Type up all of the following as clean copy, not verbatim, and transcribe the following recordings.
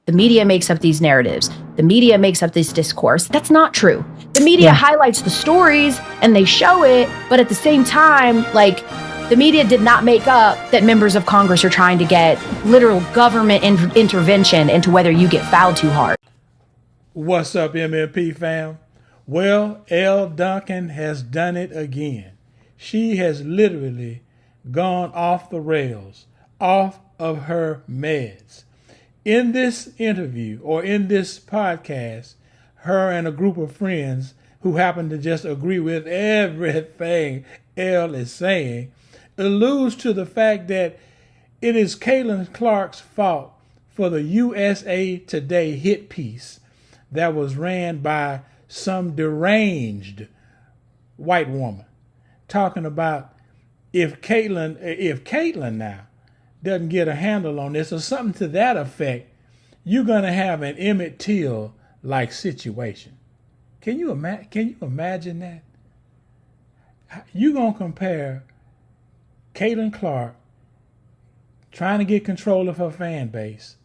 The media makes up these narratives. The media makes up this discourse. That's not true. The media highlights the stories and they show it, but at the same time, like, the media did not make up that members of Congress are trying to get literal government intervention into whether you get fouled too hard. What's up, MMP fam? Well, Elle Duncan has done it again. She has literally gone off the rails, off of her meds. In this interview or in this podcast, her and a group of friends who happen to just agree with everything Elle is saying alludes to the fact that it is Caitlyn Clark's fault for the USA Today hit piece that was ran by some deranged white woman, talking about if Caitlyn now doesn't get a handle on this or something to that effect, you're gonna have an Emmett Till like situation. Can you imagine that? You gonna compare Caitlyn Clark trying to get control of her fan base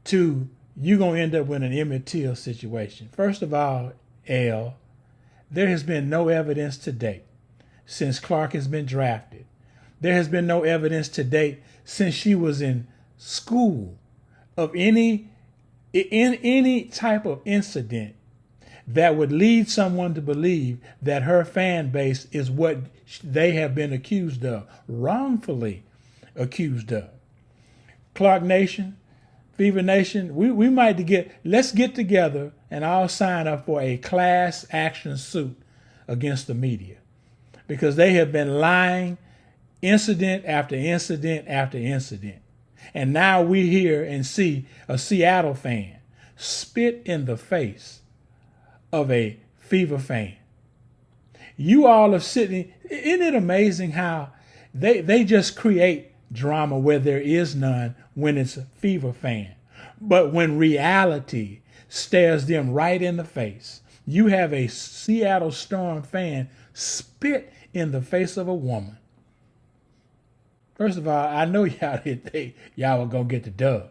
to you're going to end up with an Emmett Till situation. First of all, Elle, there has been no evidence to date since Clark has been drafted. There has been no evidence to date since she was in school of any type of incident that would lead someone to believe that her fan base is what they have been accused of, wrongfully accused of. Clark Nation, Fever Nation, let's get together and I'll sign up for a class action suit against the media because they have been lying incident after incident after incident. And now we hear and see a Seattle fan spit in the face of a Fever fan. You all are sitting, isn't it amazing how they just create drama where there is none when it's a Fever fan. But when reality stares them right in the face, you have a Seattle Storm fan spit in the face of a woman. First of all, I know y'all didn't think y'all were going to get the dub.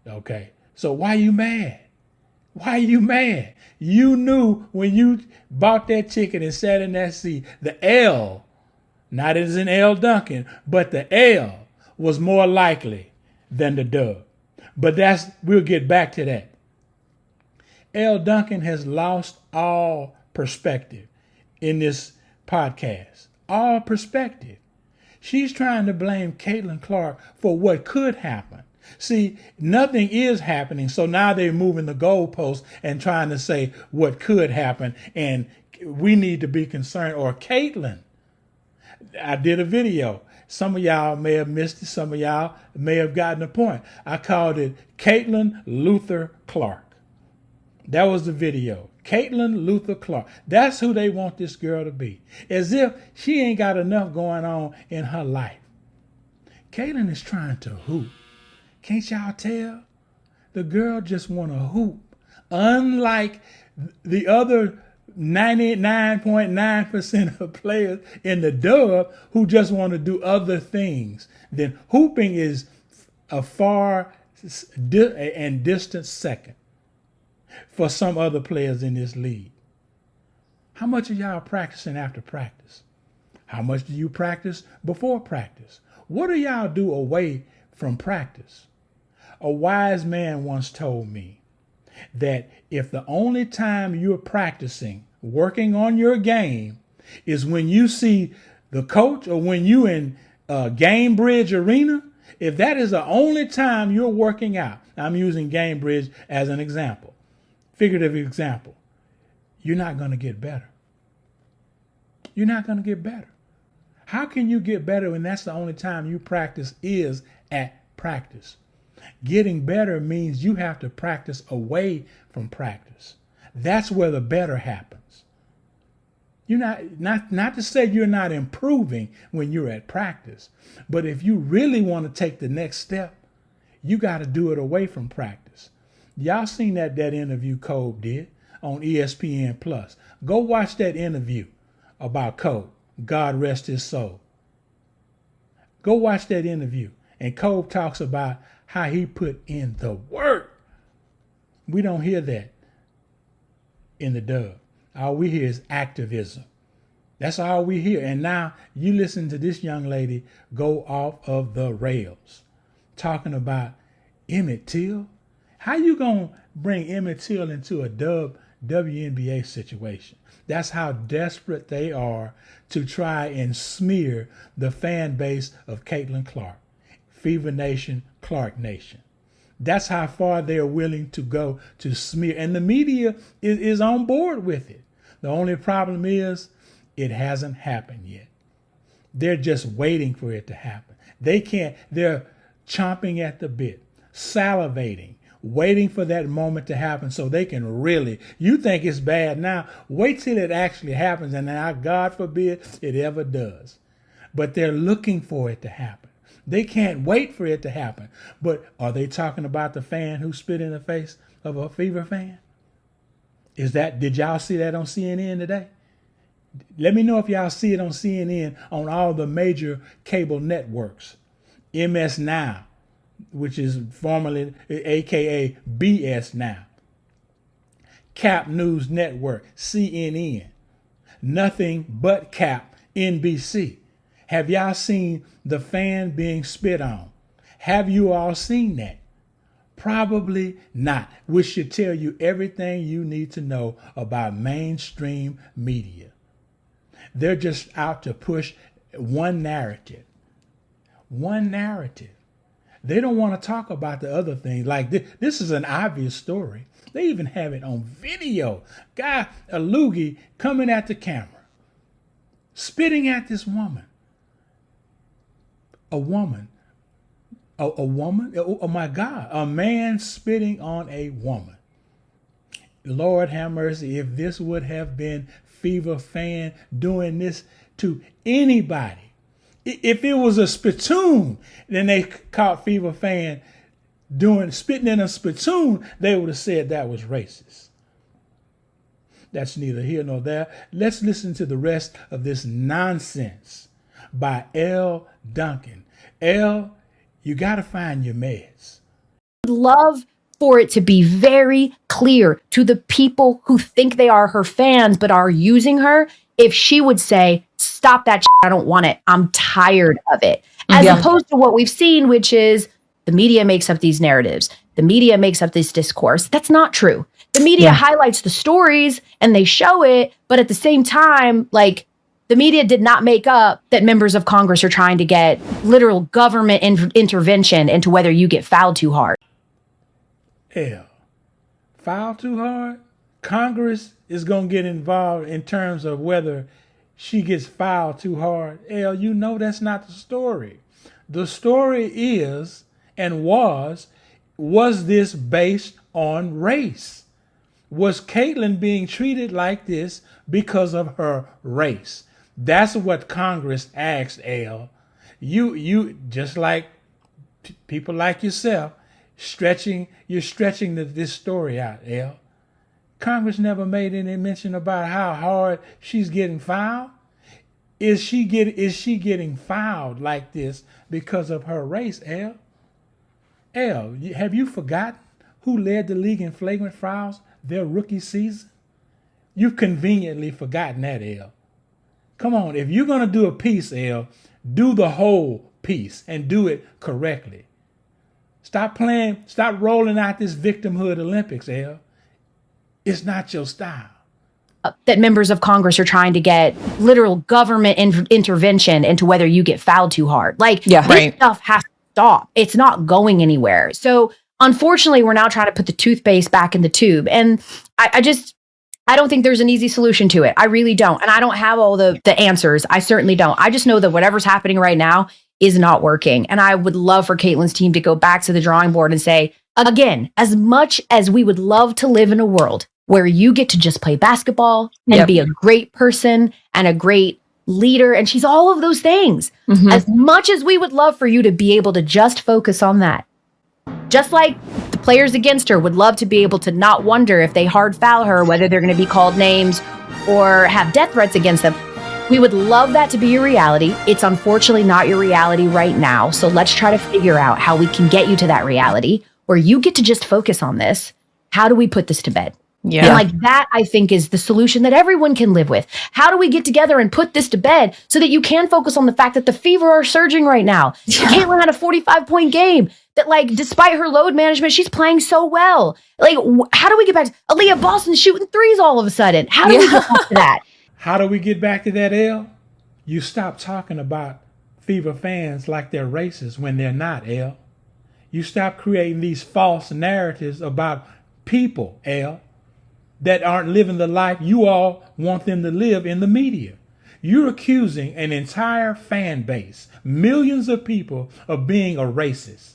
Okay, so why you mad? Why you mad? You knew when you bought that ticket and sat in that seat, the L, not as in Elle Duncan, but the L was more likely than the dub. But we'll get back to that. Elle Duncan has lost all perspective in this podcast. All perspective. She's trying to blame Caitlyn Clark for what could happen. See, nothing is happening, so now they're moving the goalposts and trying to say what could happen, and we need to be concerned. Or Caitlyn. I did a video. Some of y'all may have missed it. Some of y'all may have gotten the point. I called it Caitlyn Luther Clark. That was the video. Caitlyn Luther Clark. That's who they want this girl to be. As if she ain't got enough going on in her life. Caitlyn is trying to hoop. Can't y'all tell? The girl just want to hoop. Unlike the other 99.9% of players in the dub who just want to do other things. Then hooping is a far and distant second for some other players in this league. How much are y'all practicing after practice? How much do you practice before practice? What do y'all do away from practice? A wise man once told me that if the only time you're practicing, working on your game, is when you see the coach or when you in Game Bridge Arena, if that is the only time you're working out, I'm using Game Bridge as an example, figurative example, you're not going to get better. You're not going to get better. How can you get better when that's the only time you practice is at practice? Getting better means you have to practice away from practice. That's where the better happens. You're not to say you're not improving when you're at practice, but if you really want to take the next step, you got to do it away from practice. Y'all seen that interview Kobe did on ESPN Plus. Go watch that interview about Kobe. God rest his soul. Go watch that interview. And Kobe talks about how he put in the work. We don't hear that in the dub. All we hear is activism. That's all we hear. And now you listen to this young lady go off of the rails, talking about Emmett Till. How you gonna bring Emmett Till into a dub WNBA situation? That's how desperate they are to try and smear the fan base of Caitlyn Clark, Fever Nation, Clark Nation. That's how far they're willing to go to smear. And the media is on board with it. The only problem is it hasn't happened yet. They're just waiting for it to happen. They're chomping at the bit, salivating, waiting for that moment to happen so they can really, you think it's bad now, wait till it actually happens, and now God forbid it ever does. But they're looking for it to happen. They can't wait for it to happen. But are they talking about the fan who spit in the face of a Fever fan? Did y'all see that on CNN today? Let me know if y'all see it on CNN on all the major cable networks. MS Now, which is formerly AKA BS Now. Cap News Network, CNN. Nothing but Cap, NBC. Have y'all seen the fan being spit on? Have you all seen that? Probably not, which should tell you everything you need to know about mainstream media. They're just out to push one narrative. One narrative. They don't want to talk about the other things. Like this is an obvious story. They even have it on video. Guy, a loogie, coming at the camera, spitting at this woman. A woman. Oh my God, a man spitting on a woman. Lord have mercy, if this would have been Fever fan doing this to anybody. If it was a spittoon, then they caught Fever fan spitting in a spittoon, they would have said that was racist. That's neither here nor there. Let's listen to the rest of this nonsense by Elle Duncan. Elle, you got to find your meds. I'd love for it to be very clear to the people who think they are her fans but are using her, if she would say, stop that shit, I don't want it. I'm tired of it. As opposed to what we've seen, which is the media makes up these narratives. The media makes up this discourse. That's not true. The media highlights the stories and they show it, but at the same time, like, the media did not make up that members of Congress are trying to get literal government intervention into whether you get fouled too hard. Hell, foul too hard? Congress is going to get involved in terms of whether she gets fouled too hard. Hell, you know that's not the story. The story is and was this based on race? Was Caitlyn being treated like this because of her race? That's what Congress asked, Elle. You just like people like yourself, you're stretching this story out, Elle. Congress never made any mention about how hard she's getting fouled. Is she getting fouled like this because of her race, Elle? Elle, have you forgotten who led the league in flagrant fouls their rookie season? You've conveniently forgotten that, Elle. Come on, if you're going to do a piece, Elle, do the whole piece and do it correctly. Stop rolling out this victimhood Olympics, Elle. It's not your style. That members of Congress are trying to get literal government intervention into whether you get fouled too hard. Like, this stuff has to stop. It's not going anywhere. So unfortunately, we're now trying to put the toothpaste back in the tube. And I don't think there's an easy solution to it. I really don't. And I don't have all the answers. I certainly don't. I just know that whatever's happening right now is not working. And I would love for Caitlyn's team to go back to the drawing board and say, again, as much as we would love to live in a world where you get to just play basketball and be a great person and a great leader, and she's all of those things. As much as we would love for you to be able to just focus on that, just like the players against her would love to be able to not wonder if they hard foul her, whether they're going to be called names or have death threats against them. We would love that to be your reality. It's unfortunately not your reality right now. So let's try to figure out how we can get you to that reality where you get to just focus on this. How do we put this to bed? Yeah. And like that, I think, is the solution that everyone can live with. How do we get together and put this to bed so that you can focus on the fact that the Fever are surging right now? Yeah. Caitlyn had a 45-point game that, like, despite her load management, she's playing so well. Like, how do we get back to Aaliyah Boston shooting threes all of a sudden? How do we get back to that? How do we get back to that, Elle? You stop talking about Fever fans like they're racist when they're not, Elle. You stop creating these false narratives about people, Elle, that aren't living the life you all want them to live in the media. You're accusing an entire fan base, millions of people, of being a racist,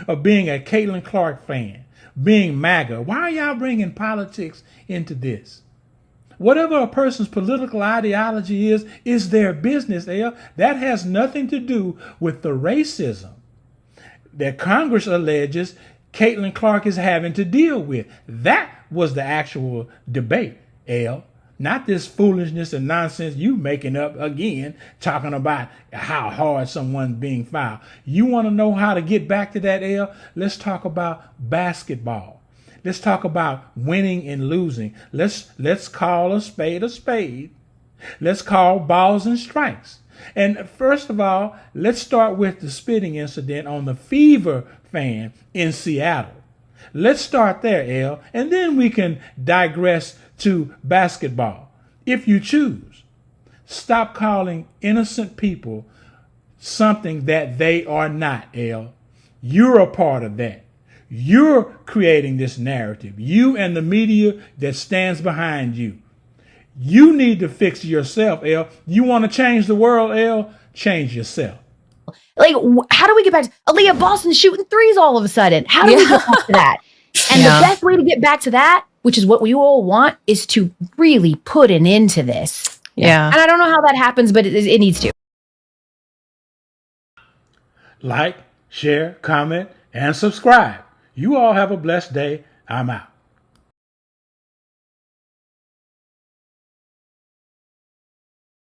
of being a Caitlyn Clark fan, being MAGA. Why are y'all bringing politics into this? Whatever a person's political ideology is their business, Elle. That has nothing to do with the racism that Congress alleges Caitlyn Clark is having to deal with. That was the actual debate, Elle. Not this foolishness and nonsense you making up again, talking about how hard someone's being fouled. You want to know how to get back to that, Elle? Let's talk about basketball. Let's talk about winning and losing. Let's call a spade a spade. Let's call balls and strikes. And first of all, let's start with the spitting incident on the Fever fan in Seattle. Let's start there, Elle, and then we can digress to basketball, if you choose. Stop calling innocent people something that they are not, Elle. You're a part of that. You're creating this narrative. You and the media that stands behind you. You need to fix yourself, Elle. You want to change the world, Elle? Change yourself. Like, how do we get back to Aaliyah Boston shooting threes all of a sudden? How do we get back to that? And the best way to get back to that, which is what we all want, is to really put an end to this. Yeah. And I don't know how that happens, but it needs to. Like, share, comment, and subscribe. You all have a blessed day. I'm out.